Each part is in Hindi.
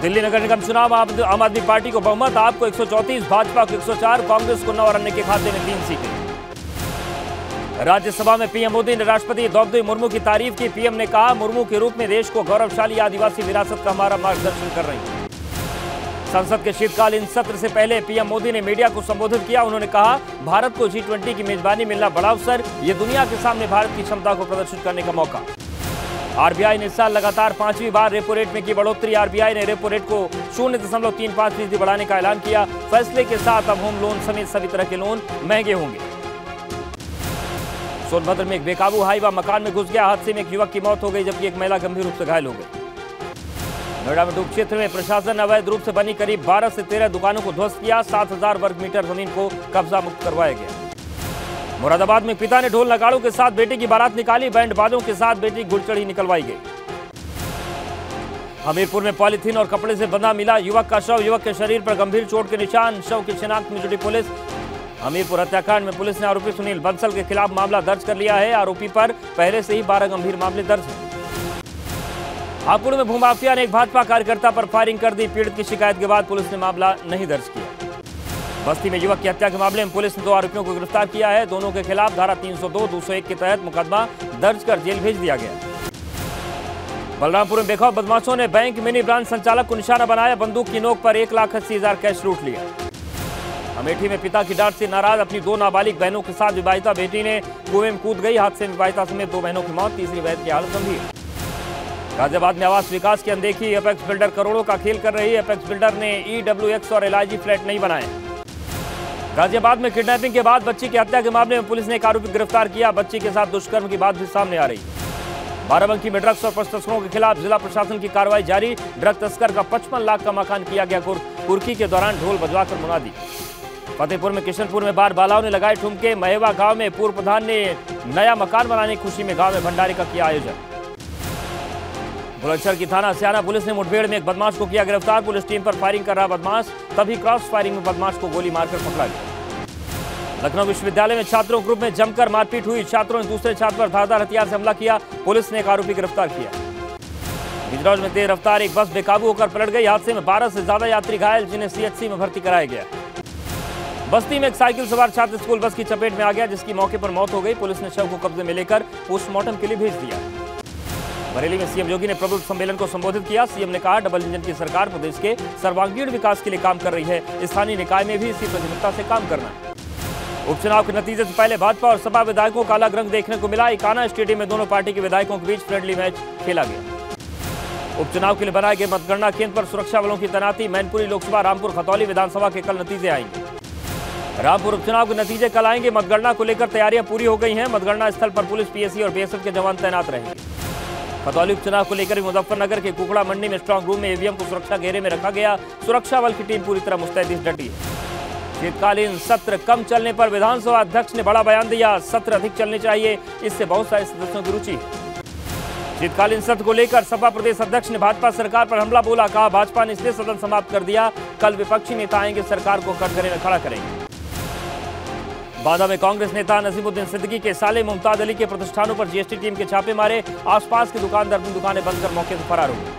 दिल्ली नगर निगम चुनाव आम आदमी पार्टी को बहुमत, आपको 134, भाजपा को 104, कांग्रेस को 9 और अन्य के खाते में 3 सीटें। राज्यसभा में पीएम मोदी ने राष्ट्रपति द्रौपदी मुर्मू की तारीफ की। पीएम ने कहा, मुर्मू के रूप में देश को गौरवशाली आदिवासी विरासत का हमारा मार्गदर्शन कर रही है। संसद के शीतकालीन सत्र से पहले पीएम मोदी ने मीडिया को संबोधित किया। उन्होंने कहा, भारत को G20 की मेजबानी मिलना बड़ा अवसर, ये दुनिया के सामने भारत की क्षमता को प्रदर्शित करने का मौका। आरबीआई ने इस साल लगातार 5वीं बार रेपो रेट में की बढ़ोतरी। आरबीआई ने रेपो रेट को 0.35% बढ़ाने का ऐलान किया। फैसले के साथ अब होम लोन समेत सभी तरह के लोन महंगे होंगे। सोनभद्र में एक बेकाबू हाईवा मकान में घुस गया। हादसे में एक युवक की मौत हो गई, जबकि एक महिला गंभीर रूप से घायल हो गई। नोएडा में डूब क्षेत्र में प्रशासन ने अवैध रूप से बनी करीब 12 से 13 दुकानों को ध्वस्त किया। 7000 वर्ग मीटर जमीन को कब्जा मुक्त करवाया गया। मुरादाबाद में पिता ने ढोल नगाड़ों के साथ बेटी की बारात निकाली। बैंड बाजों के साथ बेटी गुड़चड़ी निकलवाई गई। हमीरपुर में पॉलीथीन और कपड़े से बंधा मिला युवक का शव। युवक के शरीर पर गंभीर चोट के निशान। शव की शिनाख्त में जुटी पुलिस। हमीरपुर हत्याकांड में पुलिस ने आरोपी सुनील बंसल के खिलाफ मामला दर्ज कर लिया है। आरोपी पर पहले से ही 12 गंभीर मामले दर्ज हैं। हापुड़ में भूमाफिया ने एक भाजपा कार्यकर्ता पर फायरिंग कर दी। पीड़ित की शिकायत के बाद पुलिस ने मामला नहीं दर्ज किया। बस्ती में युवक की हत्या के मामले में पुलिस ने 2 आरोपियों को गिरफ्तार किया है। दोनों के खिलाफ धारा 302, 201 के तहत मुकदमा दर्ज कर जेल भेज दिया गया। बलरामपुर में बेखौफ बदमाशों ने बैंक मिनी ब्रांच संचालक को निशाना बनाया। बंदूक की नोक पर 1,80,000 कैश लूट लिया। अमेठी में पिता की डांट से नाराज अपनी 2 नाबालिग बहनों के साथ विवाहिता बेटी ने कुएं में कूद गई। हादसे में विवाहिता समेत 2 बहनों की मौत, तीसरी बहन की हालत गंभीर। गाजियाबाद में आवास विकास की अनदेखी। एपेक्स बिल्डर करोड़ों का खेल कर रही है। एपेक्स बिल्डर ने EWX और LIG फ्लैट नहीं बनाए। गाजियाबाद में किडनैपिंग के बाद बच्ची की हत्या के मामले में पुलिस ने एक आरोपी गिरफ्तार किया। बच्ची के साथ दुष्कर्म की बात भी सामने आ रही है। बाराबंकी में ड्रग्स और पशु तस्करों के खिलाफ जिला प्रशासन की कार्रवाई जारी। ड्रग तस्कर का 55 लाख का मकान किया गया कुर्की के दौरान ढोल बजवाकर मुनादी। फतेहपुर में किशनपुर में बार बालाओं ने लगाए ठुमके। महेवा गांव में पूर्व प्रधान ने नया मकान बनाने की खुशी में गांव में भंडारे का किया आयोजन। बुलंदशहर की थाना सियाना पुलिस ने मुठभेड़ में एक बदमाश को किया गिरफ्तार। पुलिस टीम पर फायरिंग कर रहा बदमाश, तभी क्रॉस फायरिंग में बदमाश को गोली मारकर पकड़ा गया। लखनऊ विश्वविद्यालय में छात्रों ग्रुप में जमकर मारपीट हुई। छात्रों ने दूसरे छात्र पर धारदार हथियार से हमला किया। पुलिस ने एक आरोपी गिरफ्तार किया। बिजनौर में तेज रफ्तार एक बस बेकाबू होकर पलट गई। हादसे में 12 से ज्यादा यात्री घायल, जिन्हें CHC में भर्ती कराया गया। बस्ती में एक साइकिल सवार छात्र स्कूल बस की चपेट में आ गया, जिसकी मौके पर मौत हो गई। पुलिस ने शव को कब्जे में लेकर पोस्टमार्टम के लिए भेज दिया। बरेली में सीएम योगी ने प्रबुद्ध सम्मेलन को संबोधित किया। सीएम ने कहा, डबल इंजन की सरकार प्रदेश के सर्वांगीण विकास के लिए काम कर रही है। स्थानीय निकाय में भी इसी प्राथमिकता से काम करना है। उपचुनाव के नतीजे से पहले भाजपा और सपा विधायकों का अलग रंग देखने को मिला। इकाना स्टेडियम में दोनों पार्टी के विधायकों के बीच फ्रेंडली मैच खेला गया। उपचुनाव के लिए बनाए गए मतगणना केंद्र पर सुरक्षा बलों की तैनाती। मैनपुरी लोकसभा, रामपुर खतौली विधानसभा के कल नतीजे आएंगे। रामपुर उपचुनाव के नतीजे कल आएंगे। मतगणना को लेकर तैयारियां पूरी हो गई हैं। मतगणना स्थल पर पुलिस, PSC और BSF के जवान तैनात रहेंगे। खतौली उपचुनाव को लेकर मुजफ्फरनगर के कुकड़ा मंडी में स्ट्रांग रूम में EVM को सुरक्षा घेरे में रखा गया। सुरक्षा बल की टीम पूरी तरह मुस्तैदी डटी है। शीतकालीन सत्र कम चलने पर विधानसभा अध्यक्ष ने बड़ा बयान दिया। सत्र अधिक चलने चाहिए, इससे बहुत सारे सदस्यों की रुचि है। शीतकालीन सत्र को लेकर सपा प्रदेश अध्यक्ष ने भाजपा सरकार पर हमला बोला। कहा, भाजपा ने इसलिए सदन समाप्त कर दिया, कल विपक्षी नेता आएंगे, सरकार को कटघरे में खड़ा करेंगे। बांदा में कांग्रेस नेता नसीमुद्दीन सिद्दीकी के साले मुमताज अली के प्रतिष्ठानों पर GST टीम के छापे मारे। आसपास की दुकानदार अपनी दुकानें बंद कर मौके से फरार हो गए।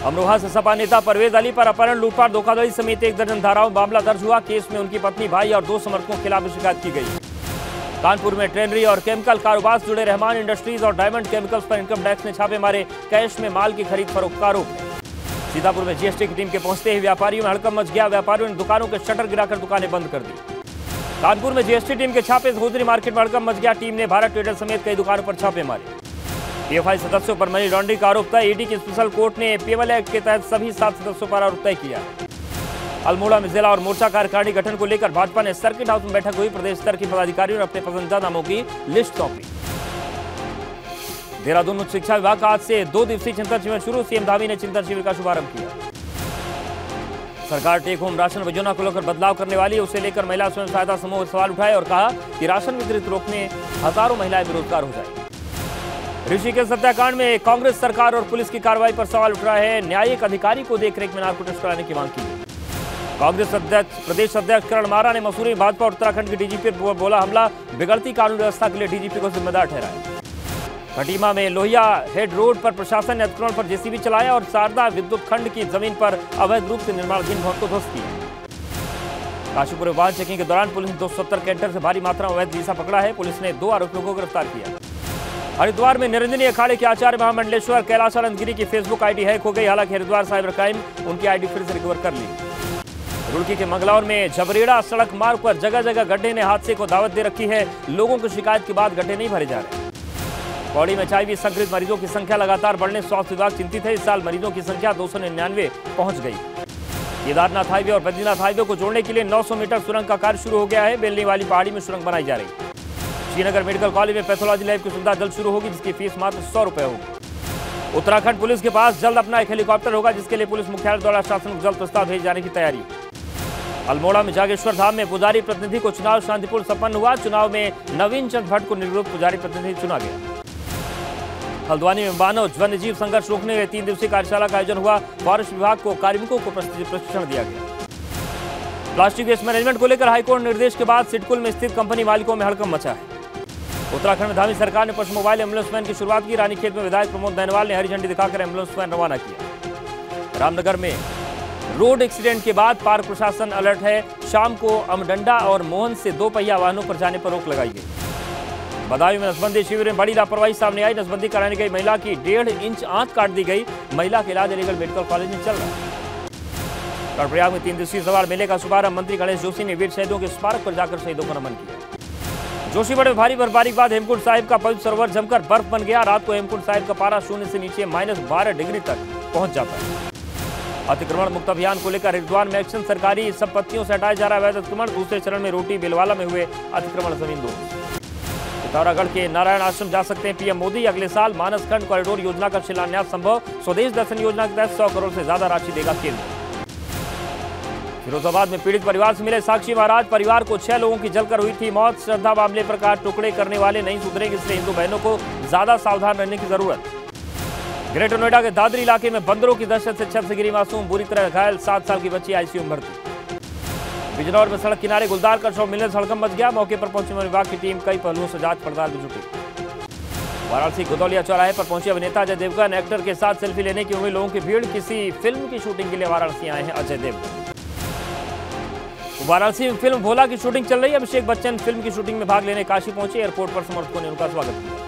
अमरोहा से सपा नेता परवेज अली पर अपहरण, लूटपाट, धोखाधड़ी समेत 1 दर्जन धाराओं मामला दर्ज हुआ। केस में उनकी पत्नी, भाई और 2 समर्थकों के खिलाफ भी शिकायत की गई। कानपुर में ट्रेनरी और केमिकल कारोबार से जुड़े रहमान इंडस्ट्रीज और डायमंड केमिकल्स पर इनकम टैक्स ने छापे मारे। कैश में माल की खरीद फरोख्त का आरोप है। सीतापुर में GST की टीम के पहुंचते ही व्यापारियों में हड़कंप मच गया। व्यापारियों ने दुकानों के शटर गिराकर दुकानें बंद कर दी। कानपुर में GST टीम के छापे से होजरी मार्केट में हड़कंप मच गया। टीम ने भारत ट्रेडर समेत कई दुकानों पर छापे मारे। PFI सदस्यों पर मनी लॉन्ड्रिंग का आरोप था। ED की स्पेशल कोर्ट ने PML एक्ट के तहत सभी 7 सदस्यों पर आरोप तय किया। अल्मोड़ा में जिला और मोर्चा कार्यकारिणी गठन को लेकर भाजपा ने सर्किट हाउस में बैठक हुई। प्रदेश स्तर के पदाधिकारियों ने अपने पसंदीदा नामों की लिस्ट सौंपी। देहरादून उच्च शिक्षा विभाग का आज से 2 दिवसीय चिंतन शिविर शुरू। सीएम धामी ने चिंतन शिविर का शुभारंभ किया। सरकार टेक होम राशन योजना को लेकर बदलाव करने वाली है, उसे लेकर महिला स्वयं सहायता समूह सवाल उठाए और कहा कि राशन वितरित रोकने हजारों महिलाएं बेरोजगार हो जाएंगी। ऋषिकेश हत्याकांड में कांग्रेस सरकार और पुलिस की कार्रवाई पर सवाल उठ रहा है। न्यायिक अधिकारी को देखरेख में नार्को टेस्ट कराने की मांग की गई। कांग्रेस अध्यक्ष प्रदेश अध्यक्ष करण मारा ने मसूरी भाजपा और उत्तराखंड के DGP पर बोला हमला, बिगड़ती कानून व्यवस्था के लिए DGP को जिम्मेदार ठहराया। खटीमा में लोहिया हेड रोड पर प्रशासन ने अतिक्रमण पर जेसीबी चलाया और शारदा विद्युत खंड की जमीन पर अवैध रूप से निर्माणाधीन भवन को ध्वस्त किया। काशीपुर में वाहन चेकिंग के दौरान पुलिस ने 270 कैंटर से भारी मात्रा में अवैध वीसा पकड़ा है। पुलिस ने 2 आरोपियों को गिरफ्तार किया। हरिद्वार में निरंजनी अखाड़े के आचार्य महामंडलेश्वर कैलाशानंद गिरी की फेसबुक आईडी हैक हो गई। हालांकि हरिद्वार साइबर क्राइम उनकी आईडी फिर से रिकवर कर ली। रुड़की के मंगलौर में झबरेड़ा सड़क मार्ग पर जगह जगह गड्ढे ने हादसे को दावत दे रखी है। लोगों की शिकायत के बाद गड्ढे नहीं भरे जा रहे। पौड़ी में HIV संक्रमित मरीजों की संख्या लगातार बढ़ने स्वास्थ्य विभाग चिंतित है। इस साल मरीजों की संख्या 299 पहुंच गई। केदारनाथ हाईवे और बद्रीनाथ हाईवे को जोड़ने के लिए 900 मीटर सुरंग का कार्य शुरू हो गया है। बेलनी वाली पहाड़ी में सुरंग बनाई जा रही है। श्रीनगर मेडिकल कॉलेज में पैथोलॉजी लैब की सुविधा जल्द शुरू होगी, जिसकी फीस मात्र 100 रुपए होगी। उत्तराखंड पुलिस के पास जल्द अपना एक हेलीकॉप्टर होगा, जिसके लिए पुलिस मुख्यालय द्वारा शासन को जल्द प्रस्ताव भेजे जाने की तैयारी। अल्मोड़ा में जागेश्वर धाम में पुजारी प्रतिनिधि को चुनाव शांतिपूर्ण संपन्न हुआ। चुनाव में नवीन चंद भट्ट को निर्विरोध पुजारी प्रतिनिधि चुना गया। हल्द्वानी में मानव वन्यजीव संघर्ष रोकने के 3 दिवसीय कार्यशाला का आयोजन हुआ। फॉरेस्ट विभाग को कार्मिकों को प्रशिक्षण दिया गया। प्लास्टिक वेस्ट मैनेजमेंट को लेकर हाईकोर्ट निर्देश के बाद सिडकुल में स्थित कंपनी मालिकों में हड़कंप मचा है। उत्तराखंड में धामी सरकार ने पशु मोबाइल एम्बुलेंस वैन की शुरुआत की। रानीखेत में विधायक प्रमोद बैनवाल ने हरी झंडी दिखाकर एम्बुलेंस वैन रवाना किया। रामनगर में रोड एक्सीडेंट के बाद पार्क प्रशासन अलर्ट है। शाम को अमडंडा और मोहन से 2 पहिया वाहनों पर जाने पर रोक लगाई गई। बदायूं में नसबंदी शिविर में बड़ी लापरवाही सामने आई। नसबंदी कराने गई महिला की 1.5 इंच आंत काट दी गई। महिला का इलाज अलीगढ़ मेडिकल कॉलेज में चल रहा है। कर्णप्रयाग में 3 दिवसीय सवार मेले का शुभारंभ मंत्री गणेश जोशी ने वीर शहीदों के स्मारक पर जाकर शहीदों को नमन किया। जोशीमठ में भारी बर्फबारी के बाद हेमकुंड साहिब का पवित्र सरोवर जमकर बर्फ बन गया। रात को हेमकुंड साहिब का पारा शून्य से नीचे -12 डिग्री तक पहुंच जाता है। अतिक्रमण मुक्त अभियान को लेकर हरिद्वार में एक्शन। सरकारी संपत्तियों से हटाया जा रहा है अवैध अतिक्रमण। दूसरे चरण में रोटी बिलवाला में हुए अतिक्रमण जमीन दोस्त। पिथौरागढ़ के नारायण आश्रम जा सकते हैं पीएम मोदी। अगले साल मानसखंड कॉरिडोर योजना का शिलान्यास संभव। स्वदेश दर्शन योजना के तहत 100 करोड़ से ज्यादा राशि देगा केंद्र। फिरोजाबाद में पीड़ित परिवार से मिले साक्षी महाराज। परिवार को 6 लोगों की जलकर हुई थी मौत। श्रद्धा मामले पर कहा टुकड़े करने वाले नहीं सुधरेंगे, इसलिए हिंदू बहनों को ज्यादा सावधान रहने की जरूरत। ग्रेटर नोएडा के दादरी इलाके में बंदरों की दहशत से छत से गिरी मासूम, बुरी तरह घायल 7 साल की बच्ची आईसीयू में भर्ती। बिजनौर में सड़क किनारे गुलदार का शव मिलने से हड़कंप मच गया। मौके पर पहुंची वन विभाग की टीम कई पहलुओं से जांच पड़ताल में जुटी। वाराणसी गोदौलिया चौराहे पर पहुंचे अभिनेता अजय देवगन। एक्टर के साथ सेल्फी लेने की हुई लोगों की भीड़। किसी फिल्म की शूटिंग के लिए वाराणसी आए हैं अजय देवगन। वाराणसी में फिल्म भोला की शूटिंग चल रही है। अभिषेक बच्चन फिल्म की शूटिंग में भाग लेने काशी पहुंचे। एयरपोर्ट पर समर्थकों ने उनका स्वागत किया।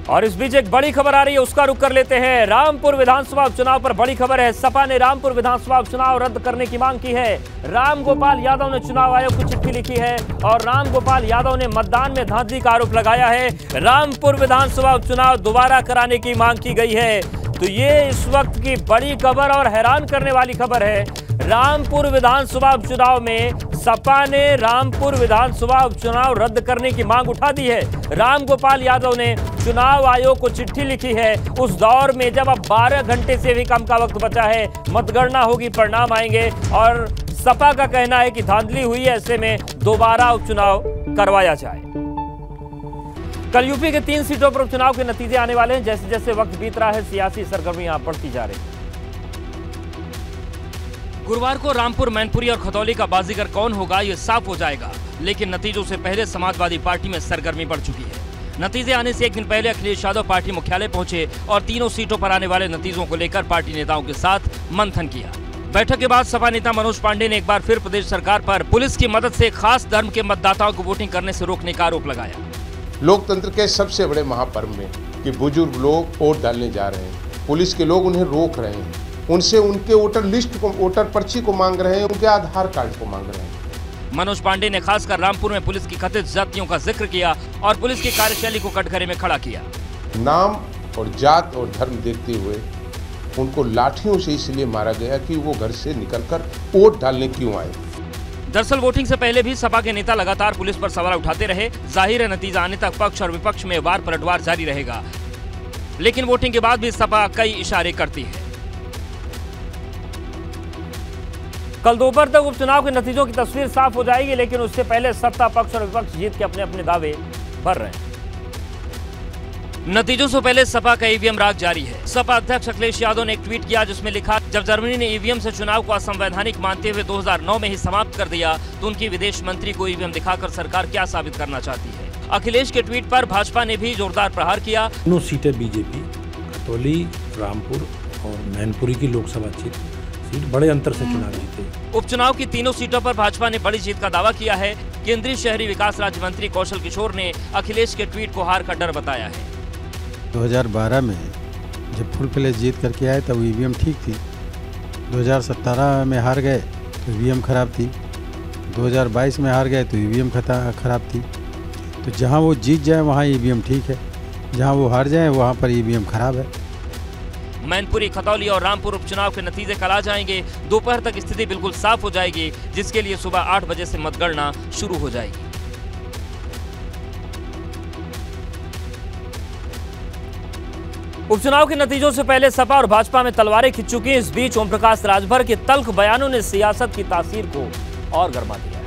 और इस बीच एक बड़ी खबर आ रही है, उसका रुख कर लेते हैं। रामपुर विधानसभा उपचुनाव पर बड़ी खबर है। सपा ने रामपुर विधानसभा उपचुनाव रद्द करने की मांग की है। रामगोपाल यादव ने चुनाव आयोग को चिट्ठी लिखी है और रामगोपाल यादव ने मतदान में धांधली का आरोप लगाया है। रामपुर विधानसभा उपचुनाव दोबारा कराने की मांग की गई है। तो ये इस वक्त की बड़ी खबर और हैरान करने वाली खबर है। रामपुर विधानसभा उपचुनाव में सपा ने रामपुर विधानसभा उपचुनाव रद्द करने की मांग उठा दी है। रामगोपाल यादव ने चुनाव आयोग को चिट्ठी लिखी है उस दौर में जब अब 12 घंटे से भी कम का वक्त बचा है। मतगणना होगी, परिणाम आएंगे और सपा का कहना है कि धांधली हुई है, ऐसे में दोबारा उपचुनाव करवाया जाए। कल यूपी के 3 सीटों पर उपचुनाव के नतीजे आने वाले हैं। जैसे जैसे वक्त बीत रहा है सियासी सरगर्मियां बढ़ती जा रही हैं। गुरुवार को रामपुर, मैनपुरी और खतौली का बाजीगर कौन होगा ये साफ हो जाएगा, लेकिन नतीजों से पहले समाजवादी पार्टी में सरगर्मी बढ़ चुकी है। नतीजे आने से एक दिन पहले अखिलेश यादव पार्टी मुख्यालय पहुंचे और तीनों सीटों पर आने वाले नतीजों को लेकर पार्टी नेताओं के साथ मंथन किया। बैठक के बाद सपा नेता मनोज पांडे ने एक बार फिर प्रदेश सरकार पर पुलिस की मदद से खास धर्म के मतदाताओं को वोटिंग करने से रोकने का आरोप लगाया। लोकतंत्र के सबसे बड़े महापर्व में कि बुजुर्ग लोग वोट डालने जा रहे हैं, पुलिस के लोग उन्हें रोक रहे हैं, उनसे उनके वोटर लिस्ट को, वोटर पर्ची को मांग रहे हैं, उनके आधार कार्ड को मांग रहे हैं। मनोज पांडे ने खासकर रामपुर में पुलिस की कथित ज्यादतियों का जिक्र किया और पुलिस की कार्यशैली को कटघरे में खड़ा किया। नाम और जात और धर्म देखते हुए उनको लाठियों से इसलिए मारा गया कि वो घर से निकलकर वोट डालने क्यों आए। दरअसल वोटिंग से पहले भी सपा के नेता लगातार पुलिस पर सवाल उठाते रहे। जाहिर है नतीजा आने तक पक्ष और विपक्ष में वार पलटवार जारी रहेगा, लेकिन वोटिंग के बाद भी सपा कई इशारे करती है। कल दोपहर तक उपचुनाव के नतीजों की तस्वीर साफ हो जाएगी, लेकिन उससे पहले सत्ता पक्ष और विपक्ष जीत के अपने अपने दावे भर रहे हैं। नतीजों से पहले सपा का ईवीएम राग जारी है। सपा अध्यक्ष अखिलेश यादव ने एक ट्वीट किया जिसमें लिखा, जब जर्मनी ने ईवीएम से चुनाव को असंवैधानिक मानते हुए 2009 में ही समाप्त कर दिया तो उनकी विदेश मंत्री को ईवीएम दिखाकर सरकार क्या साबित करना चाहती है। अखिलेश के ट्वीट पर भाजपा ने भी जोरदार प्रहार किया। 9 सीटें बीजेपी, खतौली, रामपुर और मैनपुरी की लोकसभा सीट बड़े अंतर से चुनाव जीते। उपचुनाव की तीनों सीटों पर भाजपा ने बड़ी जीत का दावा किया है। केंद्रीय शहरी विकास राज्य मंत्री कौशल किशोर ने अखिलेश के ट्वीट को हार का डर बताया है। 2012 में जब फुल फ्लैश जीत करके आए तब ईवीएम ठीक थी। 2017 में हार गए तो ईवीएम खराब थी। 2022 में हार गए तो ईवीएम खराब थी। तो जहां वो जीत जाए वहां ईवीएम ठीक है, जहां वो हार जाए वहां पर ईवीएम खराब है। मैनपुरी, खतौली और रामपुर उपचुनाव के नतीजे कल आ जाएंगे। दोपहर तक स्थिति बिल्कुल साफ हो जाएगी, जिसके लिए सुबह 8 बजे से मतगणना शुरू हो जाएगी। उपचुनाव के नतीजों से पहले सपा और भाजपा में तलवारें खिंच चुकी हैं। इस बीच ओम प्रकाश राजभर के तल्ख बयानों ने सियासत की तासीर को और गरमा दिया है।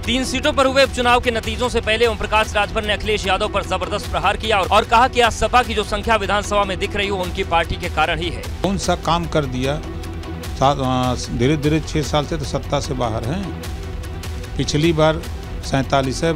3 सीटों पर हुए उपचुनाव के नतीजों से पहले ओम प्रकाश राजभर ने अखिलेश यादव पर जबरदस्त प्रहार किया और कहा कि आज सपा की जो संख्या विधानसभा में दिख रही हो उनकी पार्टी के कारण ही है। कौन सा काम कर दिया, धीरे धीरे 6 साल से तो सत्ता से बाहर हैं। पिछली बार 47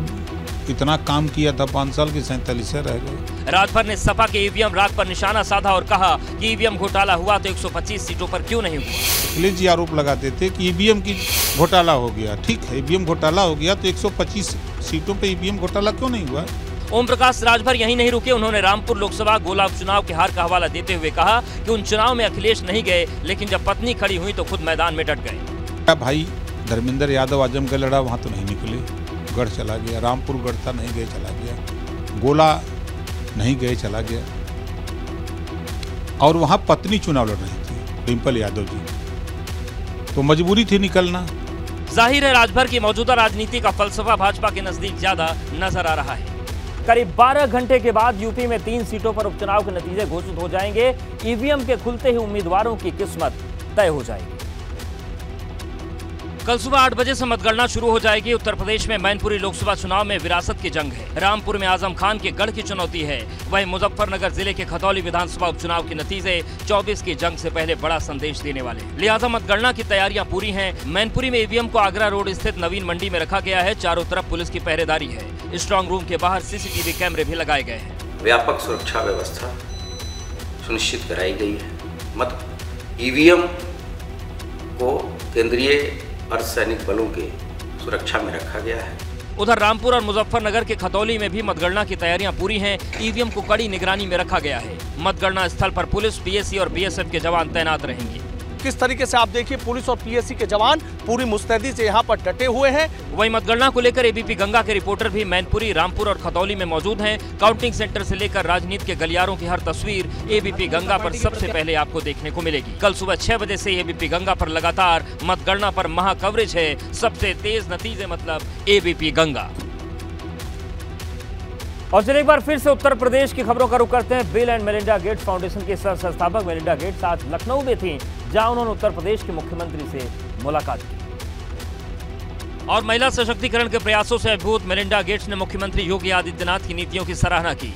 इतना काम किया था, 5 साल की 47 रह गए। राजभर ने सपा के ईवीएम राग पर निशाना साधा और कहा कि ईवीएम घोटाला हुआ तो 125 सीटों पर क्यों नहीं हुआ। अखिलेश जी आरोप लगाते थे कि ईवीएम की घोटाला हो गया। ठीक है, ईवीएम घोटाला हो गया तो 125 सीटों पे ईवीएम घोटाला क्यों नहीं हुआ। ओम प्रकाश राजभर यहीं नहीं रुके। उन्होंने रामपुर लोकसभा गोला उपचुनाव के हार का हवाला देते हुए कहा कि उन चुनाव में अखिलेश नहीं गए, लेकिन जब पत्नी खड़ी हुई तो खुद मैदान में डट गए। भाई धर्मेंद्र यादव आजमगढ़ लड़ा, वहाँ तो नहीं निकले, गढ़ चला गया। रामपुर गढ़ था, नहीं गए, चला गया। गोला नहीं गए, चला गया। और वहाँ पत्नी चुनाव लड़ रही थी, डिम्पल यादव जी, तो मजबूरी थी निकलना। जाहिर है राजभर की मौजूदा राजनीति का फलसफा भाजपा के नजदीक ज्यादा नजर आ रहा है। करीब 12 घंटे के बाद यूपी में 3 सीटों पर उपचुनाव के नतीजे घोषित हो जाएंगे। ईवीएम के खुलते ही उम्मीदवारों की किस्मत तय हो जाएगी। कल सुबह 8 बजे से मतगणना शुरू हो जाएगी। उत्तर प्रदेश में मैनपुरी लोकसभा चुनाव में विरासत की जंग है। रामपुर में आजम खान के गढ़ की चुनौती है। वहीं मुजफ्फरनगर जिले के खतौली विधानसभा उपचुनाव के नतीजे 24 की जंग से पहले बड़ा संदेश देने वाले, लिहाजा मतगणना की तैयारियां पूरी हैं। मैनपुरी में ईवीएम को आगरा रोड स्थित नवीन मंडी में रखा गया है। चारों तरफ पुलिस की पहरेदारी है। स्ट्रांग रूम के बाहर सीसीटीवी कैमरे भी लगाए गए हैं। व्यापक सुरक्षा व्यवस्था सुनिश्चित कराई गई है। ईवीएम को केंद्रीय अर्धसैनिक बलों के सुरक्षा में रखा गया है। उधर रामपुर और मुजफ्फरनगर के खतौली में भी मतगणना की तैयारियां पूरी हैं। ईवीएम को कड़ी निगरानी में रखा गया है। मतगणना स्थल पर पुलिस, पीएसी और बीएसएफ के जवान तैनात रहेंगे। किस तरीके से आप देखिए, पुलिस और पीएसी के जवान पूरी मुस्तैदी से यहाँ पर डटे हुए हैं। वहीं मतगणना को लेकर एबीपी गंगा के रिपोर्टर भी मैनपुरी, रामपुर और खतौली में मौजूद हैं। काउंटिंग सेंटर से लेकर राजनीति के गलियारों की हर तस्वीर एबीपी गंगा पर सबसे पहले आपको देखने को मिलेगी। कल सुबह 6 बजे से एबीपी गंगा पर लगातार मतगणना पर महा कवरेज है। सबसे तेज नतीजे मतलब एबीपी गंगा। और चलिए एक बार फिर से उत्तर प्रदेश की खबरों का रुख करते हैं। Bill and Melinda Gates foundation के सह संस्थापक मेलिंडा गेट्स आज लखनऊ में थीं, जहां उन्होंने उत्तर प्रदेश के मुख्यमंत्री से मुलाकात की। और महिला सशक्तिकरण के प्रयासों से अभिभूत मेलिंडा गेट्स ने मुख्यमंत्री योगी आदित्यनाथ की नीतियों की सराहना की।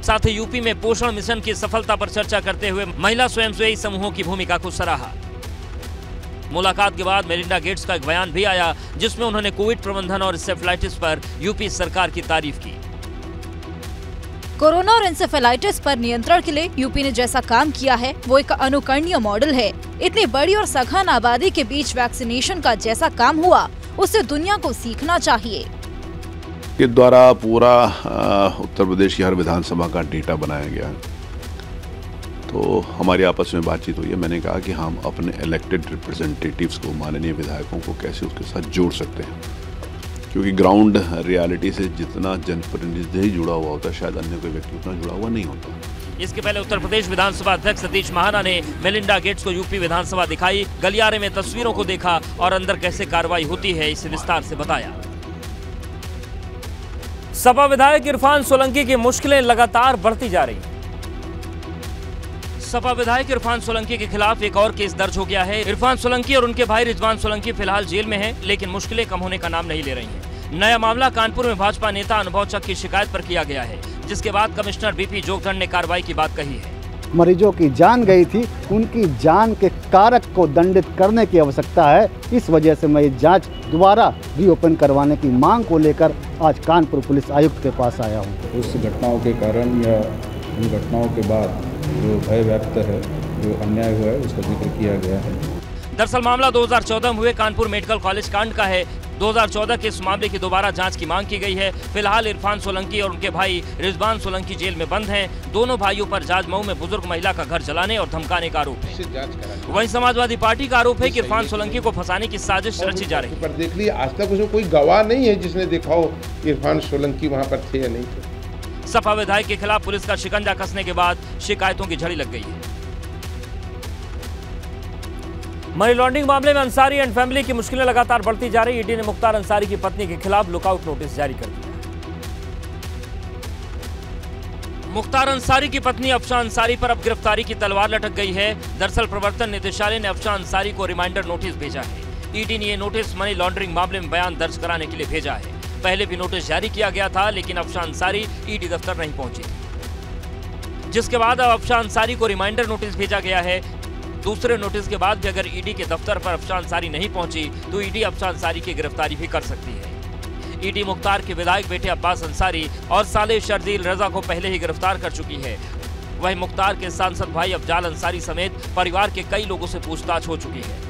साथ ही यूपी में पोषण मिशन की सफलता पर चर्चा करते हुए महिला स्वयंसेवी समूहों की भूमिका को सराहा। मुलाकात के बाद मेलिंडा गेट्स का एक बयान भी आया, जिसमें उन्होंने कोविड प्रबंधन और इंसेफेलाइटिस पर यूपी सरकार की तारीफ की। कोरोना और इंसेफेलाइटिस पर नियंत्रण के लिए यूपी ने जैसा काम किया है वो एक अनुकरणीय मॉडल है। इतनी बड़ी और सघन आबादी के बीच वैक्सीनेशन का जैसा काम हुआ, उससे दुनिया को सीखना चाहिए। के द्वारा पूरा उत्तर प्रदेश की हर विधानसभा का डेटा बनाया गया है। तो हमारी आपस में बातचीत हुई है। मैंने कहा कि हम अपने इलेक्टेड रिप्रेजेंटेटिव्स को, माननीय विधायकों को कैसे उसके साथ जोड़ सकते हैं, क्योंकि ग्राउंड रियलिटी से जितना जनप्रतिनिधि जुड़ा हुआ होता है, शायद अन्य कोई व्यक्ति उतना जुड़ा हुआ नहीं होता। इसके पहले उत्तर प्रदेश विधानसभा अध्यक्ष सतीश महाना ने मेलिंडा गेट्स को यूपी विधानसभा दिखाई, गलियारे में तस्वीरों को देखा और अंदर कैसे कार्रवाई होती है इसे विस्तार से बताया। सपा विधायक इरफान सोलंकी की मुश्किलें लगातार बढ़ती जा रही हैं। सपा विधायक इरफान सोलंकी के खिलाफ एक और केस दर्ज हो गया है। इरफान सोलंकी और उनके भाई रिजवान सोलंकी फिलहाल जेल में हैं, लेकिन मुश्किलें कम होने का नाम नहीं ले रही हैं। नया मामला कानपुर में भाजपा नेता अनुभव चक की शिकायत पर किया गया है, जिसके बाद कमिश्नर बीपी जोगधन ने कार्रवाई की बात कही है। मरीजों की जान गई थी, उनकी जान के कारक को दंडित करने की आवश्यकता है। इस वजह से मैं ये जांच दोबारा रीओपन करवाने की मांग को लेकर आज कानपुर पुलिस आयुक्त के पास आया हूँ। उस घटनाओं के कारण या उन घटनाओं के बाद जो भय व्याप्त है, जो अन्याय हुआ है, उसका जिक्र किया गया है। दरअसल मामला 2014 में हुए कानपुर मेडिकल कॉलेज कांड का है। 2014 के इस मामले की दोबारा जांच की मांग की गई है। फिलहाल इरफान सोलंकी और उनके भाई रिजवान सोलंकी जेल में बंद हैं। दोनों भाइयों पर जाजमऊ में बुजुर्ग महिला का घर जलाने और धमकाने का आरोप है। वहीं समाजवादी पार्टी का आरोप है कि इरफान सोलंकी को फंसाने की साजिश रची जा रही है। पर देख ली, आज तक उसमें कोई गवाह नहीं है जिसने देखा हो इरफान सोलंकी वहाँ पर थे या नहीं थे। सपा विधायक के खिलाफ पुलिस का शिकंजा कसने के बाद शिकायतों की झड़ी लग गई है। मनी लॉन्ड्रिंग मामले में अंसारी एंड फैमिली की मुश्किलें लगातार बढ़ती जा रही। ईडी ने मुख्तार अंसारी की पत्नी के खिलाफ लुकआउट नोटिस जारी कर दिया। मुख्तार अंसारी की पत्नी अफशान अंसारी पर अब गिरफ्तारी की तलवार लटक गई है। दरअसल प्रवर्तन निदेशालय ने अफशान अंसारी को रिमाइंडर नोटिस भेजा है। ईडी ने ये नोटिस मनी लॉन्ड्रिंग मामले में बयान दर्ज कराने के लिए भेजा है। पहले भी नोटिस जारी किया गया था, लेकिन अफशान अंसारी ईडी दफ्तर नहीं पहुंची, जिसके बाद अब अफशान अंसारी को रिमाइंडर नोटिस भेजा गया है। दूसरे नोटिस के बाद भी अगर ईडी के दफ्तर पर अफशान अंसारी नहीं पहुंची तो ईडी अफशान अंसारी की गिरफ्तारी भी कर सकती है। ईडी मुख्तार के विधायक बेटे अब्बास अंसारी और साले शर्जील रजा को पहले ही गिरफ्तार कर चुकी है। वहीं मुख्तार के सांसद भाई अफजाल अंसारी समेत परिवार के कई लोगों से पूछताछ हो चुकी है।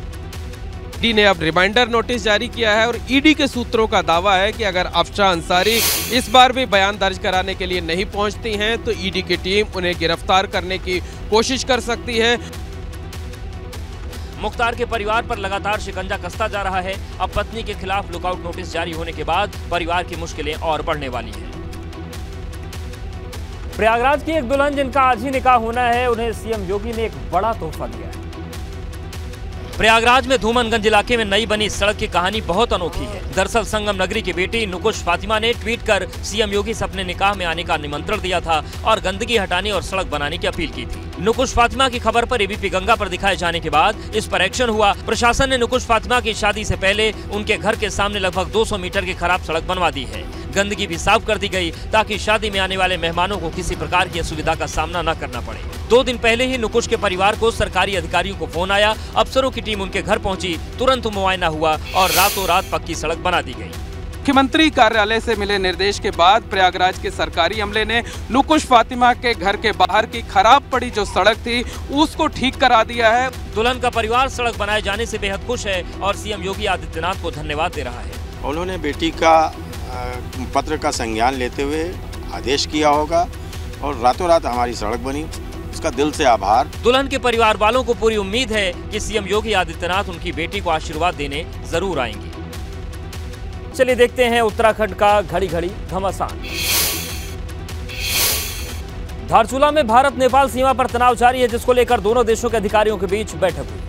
ईडी ने अब रिमाइंडर नोटिस जारी किया है और ईडी के सूत्रों का दावा है कि अगर अफशान अंसारी इस बार भी बयान दर्ज कराने के लिए नहीं पहुंचती हैं तो ईडी की टीम उन्हें गिरफ्तार करने की कोशिश कर सकती है। मुख्तार के परिवार पर लगातार शिकंजा कसता जा रहा है। अब पत्नी के खिलाफ लुकआउट नोटिस जारी होने के बाद परिवार की मुश्किलें और बढ़ने वाली हैं। प्रयागराज की एक दुल्हन जिनका आज ही निकाह होना है, उन्हें सीएम योगी ने एक बड़ा तोहफा दिया है। प्रयागराज में धूमनगंज इलाके में नई बनी सड़क की कहानी बहुत अनोखी है। दरअसल संगम नगरी की बेटी नुकुश फातिमा ने ट्वीट कर सीएम योगी से अपने निकाह में आने का निमंत्रण दिया था और गंदगी हटाने और सड़क बनाने की अपील की थी। नुकुश फातिमा की खबर पर एबीपी गंगा पर दिखाए जाने के बाद इस पर एक्शन हुआ। प्रशासन ने नुकुश फातिमा की शादी से पहले उनके घर के सामने लगभग 200 मीटर की खराब सड़क बनवा दी है। गंदगी भी साफ कर दी गई ताकि शादी में आने वाले मेहमानों को किसी प्रकार की असुविधा का सामना न करना पड़े। 2 दिन पहले ही नुकुश के परिवार को सरकारी अधिकारियों को फोन आया। अफसरों की टीम उनके घर पहुंची, तुरंत मुआयना हुआ और रातों रात पक्की सड़क बना दी गई। मुख्यमंत्री कार्यालय से मिले निर्देश के बाद प्रयागराज के सरकारी अमले ने नुकुश फातिमा के घर के बाहर की खराब पड़ी जो सड़क थी उसको ठीक करा दिया है। दुल्हन का परिवार सड़क बनाए जाने से बेहद खुश है और सीएम योगी आदित्यनाथ को धन्यवाद दे रहा है। उन्होंने बेटी का पत्र का संज्ञान लेते हुए आदेश किया होगा और रातों रात हमारी सड़क बनी, उसका दिल से आभार। दुल्हन के परिवार वालों को पूरी उम्मीद है कि सीएम योगी आदित्यनाथ उनकी बेटी को आशीर्वाद देने जरूर आएंगे। चलिए देखते हैं उत्तराखंड का घड़ी घड़ी घमासान। धारचूला में भारत नेपाल सीमा पर तनाव जारी है, जिसको लेकर दोनों देशों के अधिकारियों के बीच बैठक हुई।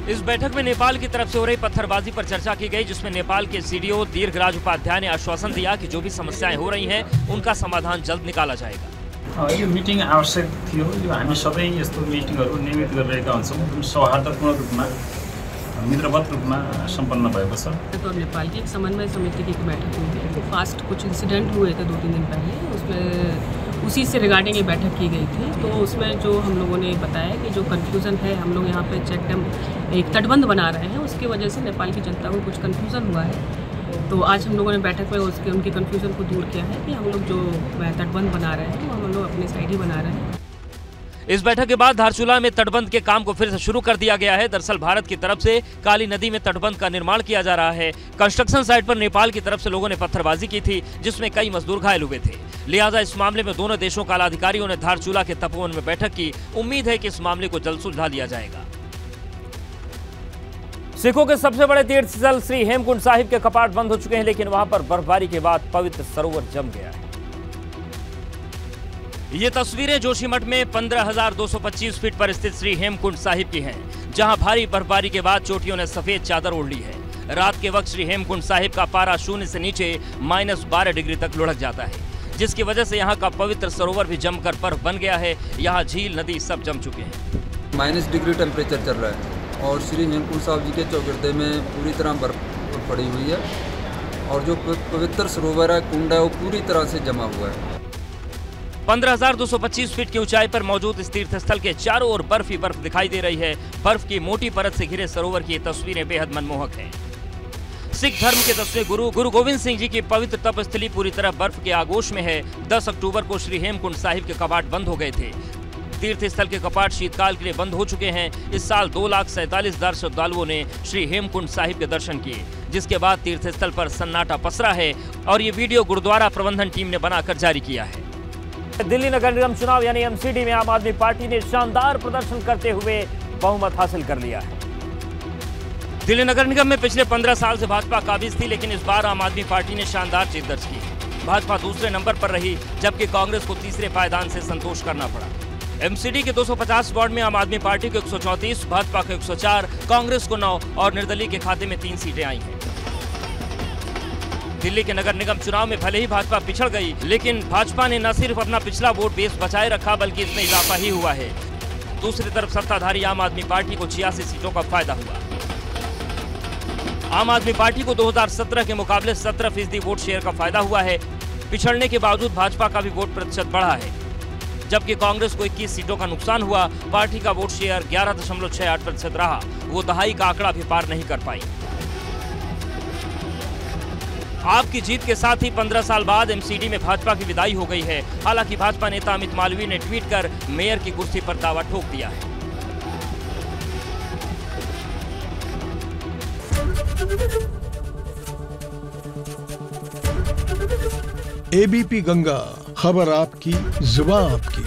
इस बैठक में नेपाल की तरफ से हो रही पत्थरबाजी पर चर्चा की गई, जिसमें नेपाल के सीडीओ दीर्घराज उपाध्याय ने आश्वासन दिया कि जो भी समस्याएं हो रही हैं उनका समाधान जल्द निकाला जाएगा। यो मिटिङ आवश्यक थियो। यो हामी सबै यस्तो मिटिङहरू नियमित गरिरहेका हुन्छौँ। सौहार्दपूर्ण रूपमा मित्रवत रूपमा सम्पन्न भएको छ। तो नेपाल की एक समन्वय समिति की बैठक हुई थी। फास्ट कुछ इंसिडेंट हुए थे 2-3 दिन पहले, उसमें उसी से रिगार्डिंग ये बैठक की गई थी। तो उसमें जो हम लोगों ने बताया कि जो कन्फ्यूज़न है, हम लोग यहाँ पे चेक डैम एक तटबंध बना रहे हैं, उसकी वजह से नेपाल की जनता को कुछ कन्फ्यूज़न हुआ है। तो आज हम लोगों ने बैठक में उनकी कन्फ्यूज़न को दूर किया है कि हम लोग जो तटबंध बना रहे हैं वो हम लोग अपने साइड ही बना रहे हैं। इस बैठक के बाद धारचूला में तटबंध के काम को फिर से शुरू कर दिया गया है। दरअसल भारत की तरफ से काली नदी में तटबंध का निर्माण किया जा रहा है। कंस्ट्रक्शन साइट पर नेपाल की तरफ से लोगों ने पत्थरबाजी की थी, जिसमें कई मजदूर घायल हुए थे। लिहाजा इस मामले में दोनों देशों के आलाधिकारियों ने धारचूला के तपोवन में बैठक की। उम्मीद है कि इस मामले को जल्द सुलझा लिया जाएगा। सिखों के सबसे बड़े तीर्थ स्थल श्री हेमकुंड साहिब के कपाट बंद हो चुके हैं, लेकिन वहां पर बर्फबारी के बाद पवित्र सरोवर जम गया है। ये तस्वीरें जोशीमठ में 15,225 फीट पर स्थित श्री हेमकुंड साहिब की हैं, जहां भारी बर्फबारी के बाद चोटियों ने सफेद चादर ओढ़ ली है। रात के वक्त श्री हेमकुंड साहिब का पारा 0 से नीचे -12 डिग्री तक लुढ़क जाता है, जिसकी वजह से यहाँ का पवित्र सरोवर भी जमकर बर्फ बन गया है। यहाँ झील, नदी सब जम चुके हैं। -, डिग्री टेम्परेचर चल रहा है और श्री हेमकुंड साहिब जी के चौगिरदे में पूरी तरह बर्फ पड़ी हुई है और जो पवित्र सरोवर है, कुंड है, वो पूरी तरह से जमा हुआ है। 15,225 फीट की ऊंचाई पर मौजूद इस तीर्थ स्थल के चारों ओर बर्फ ही बर्फ दिखाई दे रही है। बर्फ की मोटी परत से घिरे सरोवर की ये तस्वीरें बेहद मनमोहक हैं। सिख धर्म के 10वें गुरु गोविंद सिंह जी की पवित्र तपस्थली पूरी तरह बर्फ के आगोश में है। 10 अक्टूबर को श्री हेमकुंड साहिब के कपाट बंद हो गए थे। तीर्थ स्थल के कपाट शीतकाल के लिए बंद हो चुके हैं। इस साल 2,47,000 श्रद्धालुओं ने श्री हेमकुंड साहिब के दर्शन किए, जिसके बाद तीर्थ स्थल पर सन्नाटा पसरा है और ये वीडियो गुरुद्वारा प्रबंधन टीम ने बनाकर जारी किया है। दिल्ली नगर निगम चुनाव यानी एमसीडी में आम आदमी पार्टी ने शानदार प्रदर्शन करते हुए बहुमत हासिल कर लिया है। दिल्ली नगर निगम में पिछले 15 साल से भाजपा काबिज थी, लेकिन इस बार आम आदमी पार्टी ने शानदार जीत दर्ज की। भाजपा दूसरे नंबर पर रही, जबकि कांग्रेस को तीसरे पायदान से संतोष करना पड़ा। एमसीडी के 250 वार्ड में आम आदमी पार्टी को 134, भाजपा को 104, कांग्रेस को 9 और निर्दलीय के खाते में 3 सीटें आई हैं। दिल्ली के नगर निगम चुनाव में भले ही भाजपा पिछड़ गई, लेकिन भाजपा ने न सिर्फ अपना पिछला वोट बेस बचाए रखा, बल्कि इसमें इजाफा ही हुआ है। दूसरी तरफ सत्ताधारी आम आदमी पार्टी को 86 सीटों का फायदा हुआ। आम आदमी पार्टी को 2017 के मुकाबले 17% वोट शेयर का फायदा हुआ है। पिछड़ने के बावजूद भाजपा का भी वोट प्रतिशत बढ़ा है, जबकि कांग्रेस को 21 सीटों का नुकसान हुआ। पार्टी का वोट शेयर 11.68% रहा। वो दहाई का आंकड़ा भी पार नहीं कर पाई। आपकी जीत के साथ ही 15 साल बाद एमसीडी में भाजपा की विदाई हो गई है। हालांकि भाजपा नेता अमित मालवीय ने ट्वीट कर मेयर की कुर्सी पर दावा ठोक दिया है। एबीपी गंगा, खबर आपकी, जुबान आपकी।